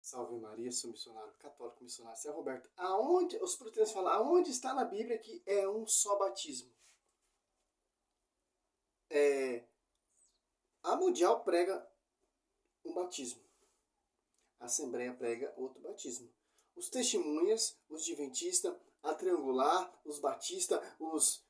Salve Maria, sou missionário católico, missionário Zé Roberto. Aonde, os protestantes falam, aonde está na Bíblia que é um só batismo? A Mundial prega um batismo. A Assembleia prega outro batismo. Os testemunhas, os adventistas, a Triangular, os batistas, os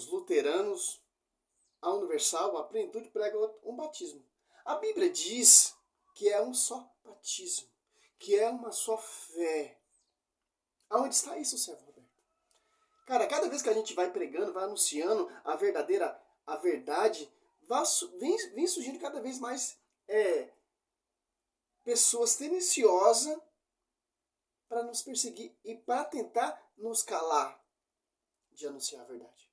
luteranos, a Universal, a Plenitude prega um batismo. A Bíblia diz que é um só batismo, que é uma só fé. Aonde está isso, Sérgio Roberto? Cara, cada vez que a gente vai pregando, vai anunciando a verdade, vem surgindo cada vez mais pessoas tenaciosas para nos perseguir e para tentar nos calar de anunciar a verdade.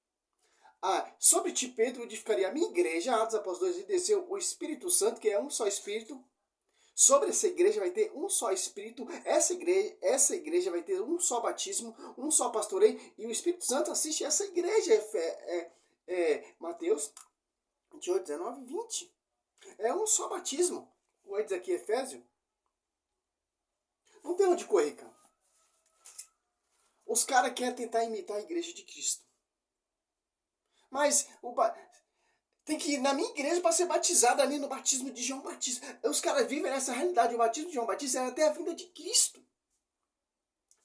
Sobre ti, Pedro, edificaria a minha igreja, Atos Apóstolos 2, e desceu o Espírito Santo, que é um só Espírito. Sobre essa igreja vai ter um só Espírito, essa igreja vai ter um só batismo, um só pastoreio, e o Espírito Santo assiste essa igreja. Mateus 28, 19 e 20. É um só batismo. Vai dizer aqui Efésio. Não tem onde correr, cara. Os caras querem tentar imitar a igreja de Cristo. Mas tem que ir na minha igreja para ser batizado ali no batismo de João Batista. Os caras vivem nessa realidade. O batismo de João Batista era até a vinda de Cristo.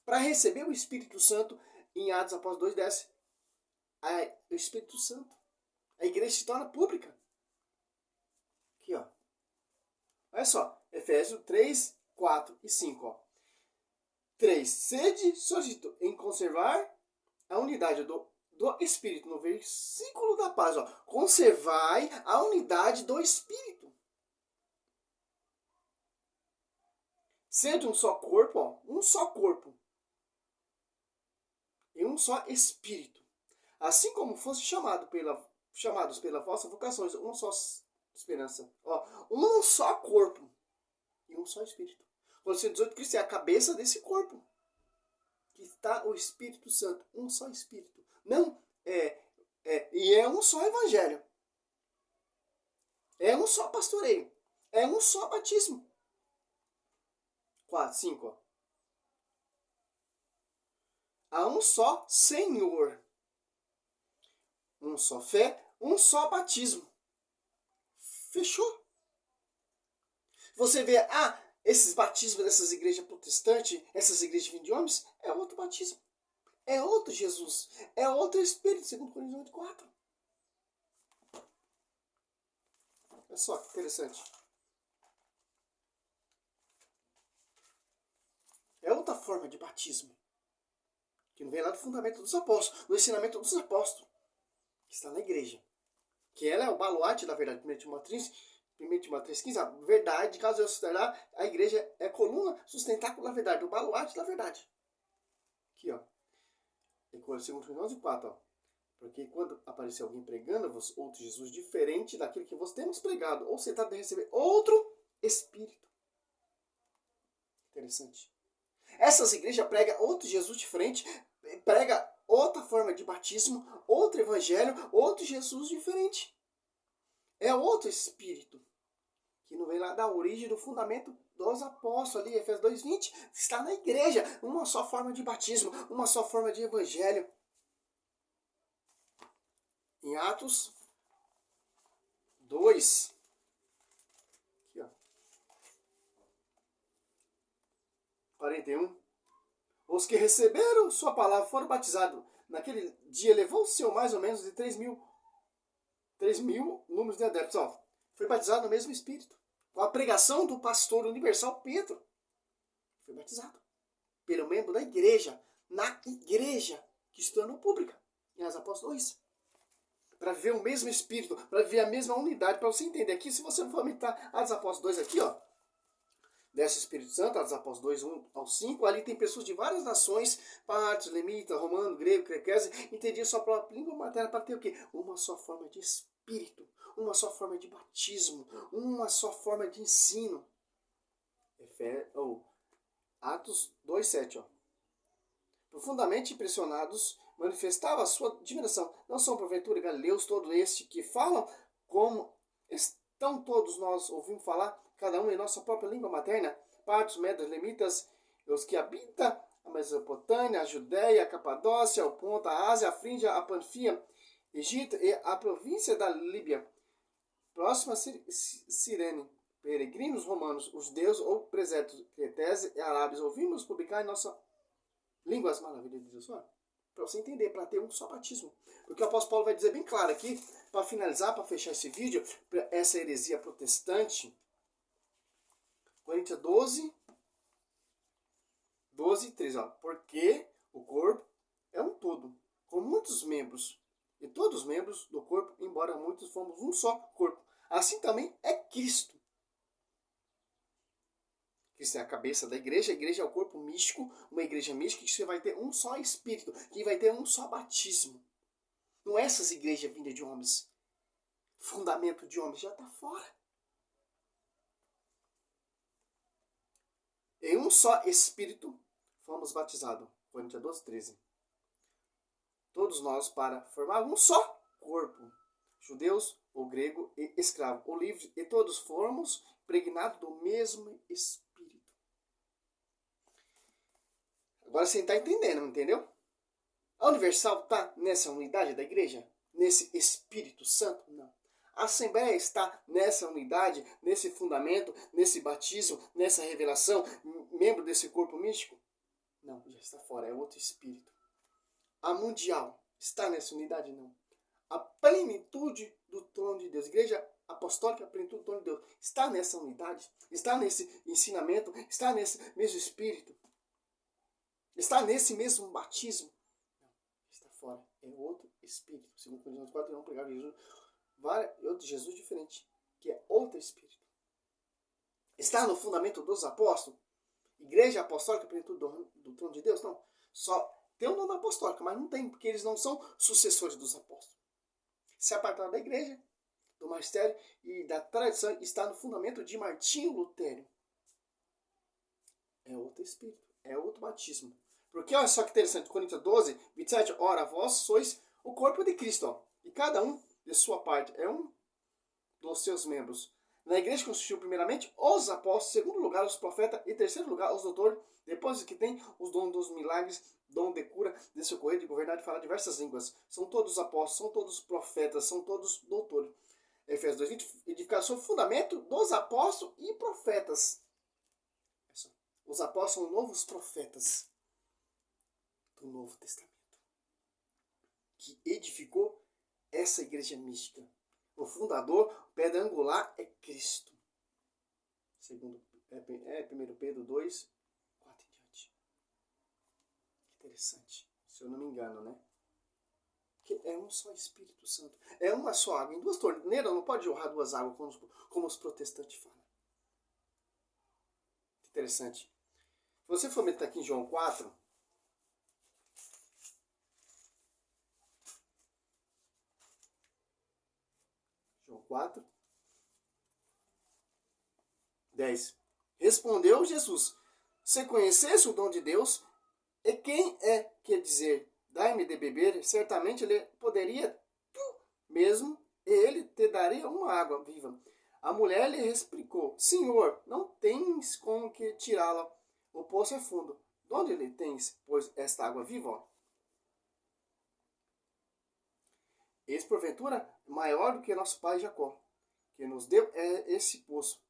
Para receber o Espírito Santo, em Atos Apóstolos 2 desce o Espírito Santo. A igreja se torna pública. Aqui, ó. Olha só. Efésios 3, 4 e 5. Ó. 3. Sede solicito em conservar a unidade do Espírito, no versículo da paz, ó. Conservai a unidade do Espírito. Sede um só corpo, ó, um só corpo. E um só Espírito. Assim como fosse chamados pela vossa vocação, uma só esperança. Ó, um só corpo e um só Espírito. Colossenses 18, Cristo é a cabeça desse corpo. Que está o Espírito Santo, um só Espírito. Não e é um só evangelho. É um só pastoreio. É um só batismo. 4, 5. Ó. Há um só Senhor. Um só fé, um só batismo. Fechou. Você vê, esses batismos dessas igrejas protestantes, essas igrejas de homens, é outro batismo. É outro Jesus. É outro Espírito, segundo Coríntios 8, 4. Olha só que interessante. É outra forma de batismo. Que não vem lá do fundamento dos apóstolos, do ensinamento dos apóstolos. Que está na igreja. Que ela é o baluarte da verdade. 1 Timóteo 3,15. A verdade, caso eu sustentar, a igreja é a coluna sustentáculo da verdade. O baluarte da verdade. Aqui, ó. Em 2 Coríntios 4, ó. Porque quando aparecer alguém pregando-vos outro Jesus diferente daquele que vos temos pregado, ou você está de receber outro Espírito. Interessante. Essas igrejas pregam outro Jesus diferente, prega outra forma de batismo, outro evangelho, outro Jesus diferente. É outro Espírito. Que não vem lá da origem do fundamento dos apóstolos ali, Efésios 2:20, está na igreja, uma só forma de batismo, uma só forma de evangelho. Em Atos 2, aqui, ó, 41, os que receberam sua palavra foram batizados. Naquele dia levou-se mais ou menos de 3 mil números de adeptos. Ó, foi batizado no mesmo Espírito. Com a pregação do pastor universal Pedro. Foi batizado pelo membro da igreja, na igreja que se tornou pública. Em Atos Apóstolos 2. Para ver o mesmo Espírito, para ver a mesma unidade, para você entender aqui, se você for aumentar Atos Apóstolos 2 aqui, ó, desce o Espírito Santo, Atos Apóstolos 2, 1 ao 5, ali tem pessoas de várias nações, partos, lemita, romano, grego, crequese, entendiam sua própria língua materna para ter o quê? Uma só forma de Espírito, uma só forma de batismo, uma só forma de ensino. Atos 2, 7, ó. Profundamente impressionados, manifestava a sua admiração. Não são, porventura, galileus todos estes que falam como estão todos nós ouvimos falar? cada um em nossa própria língua materna, partos, medas, lemitas, os que habitam a Mesopotâmia, a Judéia, a Capadócia, o Ponto, a Ásia, a Frígia, a Panfia, Egito e a província da Líbia, próxima a Cirene, peregrinos romanos, os judeus ou presépios, cretenses e arábios, ouvimos publicar em nossa língua as maravilhas de Deus. Para você entender, para ter um só batismo. Porque o apóstolo Paulo vai dizer bem claro aqui, para finalizar, para fechar esse vídeo, essa heresia protestante, Coríntios 12, 13, porque o corpo é um todo, com muitos membros, e todos os membros do corpo, embora muitos fomos um só corpo. Assim também é Cristo. Cristo é a cabeça da igreja, a igreja é o corpo místico, uma igreja mística que você vai ter um só espírito, que vai ter um só batismo. Não é essas igrejas vindas de homens. Fundamento de homens já está fora. Em um só espírito fomos batizados. Coríntios 12, 13. Todos nós para formar um só corpo. Judeus, ou grego, e escravo, ou livre, e todos fomos impregnados do mesmo espírito. Agora você está entendendo, entendeu? A Universal está nessa unidade da igreja? Nesse Espírito Santo? Não. A Assembleia está nessa unidade, nesse fundamento, nesse batismo, nessa revelação, membro desse corpo místico? Não, já está fora, é outro Espírito. A Mundial está nessa unidade? Não. A plenitude do trono de Deus, Igreja Apostólica, a plenitude do trono de Deus, está nessa unidade? Está nesse ensinamento? Está nesse mesmo Espírito? Está nesse mesmo batismo? Não, está fora. É outro Espírito. Segundo Coríntios 4, não pregar Jesus, outro Jesus diferente, que é outro Espírito. Está no fundamento dos apóstolos? Igreja Apostólica, plenitude do trono de Deus? Não. Só tem um nome apostólico, mas não tem, porque eles não são sucessores dos apóstolos. Se apartaram da igreja, do magistério e da tradição, está no fundamento de Martinho Lutero. É outro Espírito. É outro batismo. Porque olha só que interessante, Coríntios 12, 27, ora, vós sois o corpo de Cristo, e cada um de sua parte é um dos seus membros. Na igreja constituiu primeiramente os apóstolos, em segundo lugar os profetas, e em terceiro lugar os doutores, depois que tem os dons dos milagres, dom de cura, de socorrer, de governar, de falar diversas línguas. São todos apóstolos, são todos profetas, são todos doutores. Efésios 2, 20, edificar sobre o fundamento dos apóstolos e profetas. Os apóstolos são novos profetas do Novo Testamento, que edificou essa igreja mística. O fundador, pedra angular, é Cristo. Segundo, 1 Pedro 2, 4 em diante. Interessante, se eu não me engano, né? Que é um só Espírito Santo. É uma só água. Em duas torneiras não pode jorrar duas águas, como os protestantes falam. Interessante. Se você for meter aqui em João 4, João 4, 10. Respondeu Jesus: se conhecesse o dom de Deus, e quem é que dizer, dai-me de beber, certamente ele poderia tu mesmo, e ele te daria uma água viva. A mulher lhe replicou: Senhor, não tens com que tirá-la, o poço é fundo. De onde lhe tens, pois, esta água viva? Eis, porventura, maior do que nosso pai Jacó, que nos deu esse poço,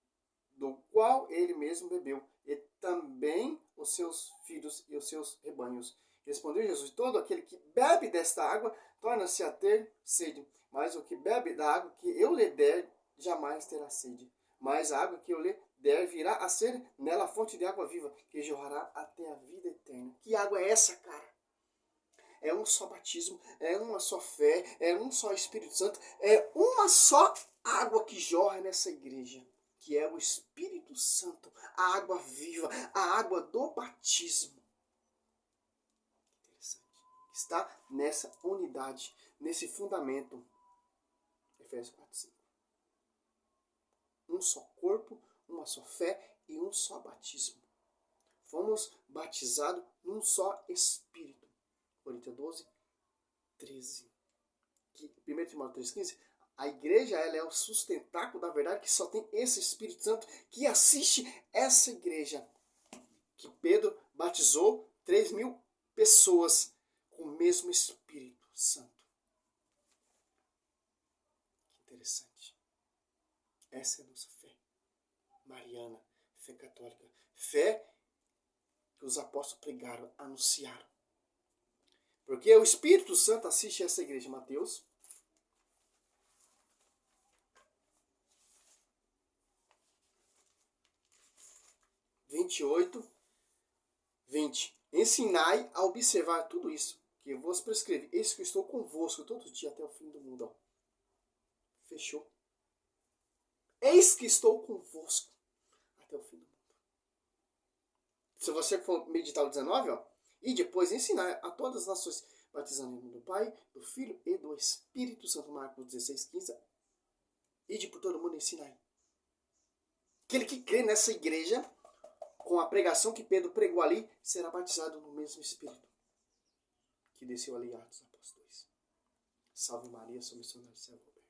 do qual ele mesmo bebeu, e também os seus filhos e os seus rebanhos. Respondeu Jesus: todo aquele que bebe desta água torna-se a ter sede, mas o que bebe da água que eu lhe der jamais terá sede. Mas a água que eu lhe der virá a ser nela a fonte de água viva, que jorrará até a vida eterna. Que água é essa, cara? É um só batismo, é uma só fé, é um só Espírito Santo, é uma só água que jorra nessa igreja, que é o Espírito Santo, a água viva, a água do batismo. Interessante. Está nessa unidade, nesse fundamento. Efésios 4, 5. Um só corpo, uma só fé e um só batismo. Fomos batizados num só Espírito. Coríntios 12, 13. 1 Timóteo 3,15. A igreja, ela é o sustentáculo da verdade, que só tem esse Espírito Santo que assiste essa igreja. Que Pedro batizou 3.000 pessoas com o mesmo Espírito Santo. Que interessante. Essa é a nossa fé mariana, fé católica. Fé que os apóstolos pregaram, anunciaram. Porque o Espírito Santo assiste essa igreja. Mateus 28, 20. Ensinai a observar tudo isso que eu vos prescrevi. Eis que eu estou convosco todo dia até o fim do mundo. Ó. Fechou. Eis que estou convosco até o fim do mundo. Se você for meditar o 19, ó, e depois ensinar a todas as nações, batizando em nome do Pai, do Filho e do Espírito Santo, Marcos 16, 15. Ide por todo mundo e ensinai. Aquele que crê nessa igreja, com a pregação que Pedro pregou ali, será batizado no mesmo Espírito que desceu ali em Atos Apóstolos. Salve Maria, sou missionário, servo.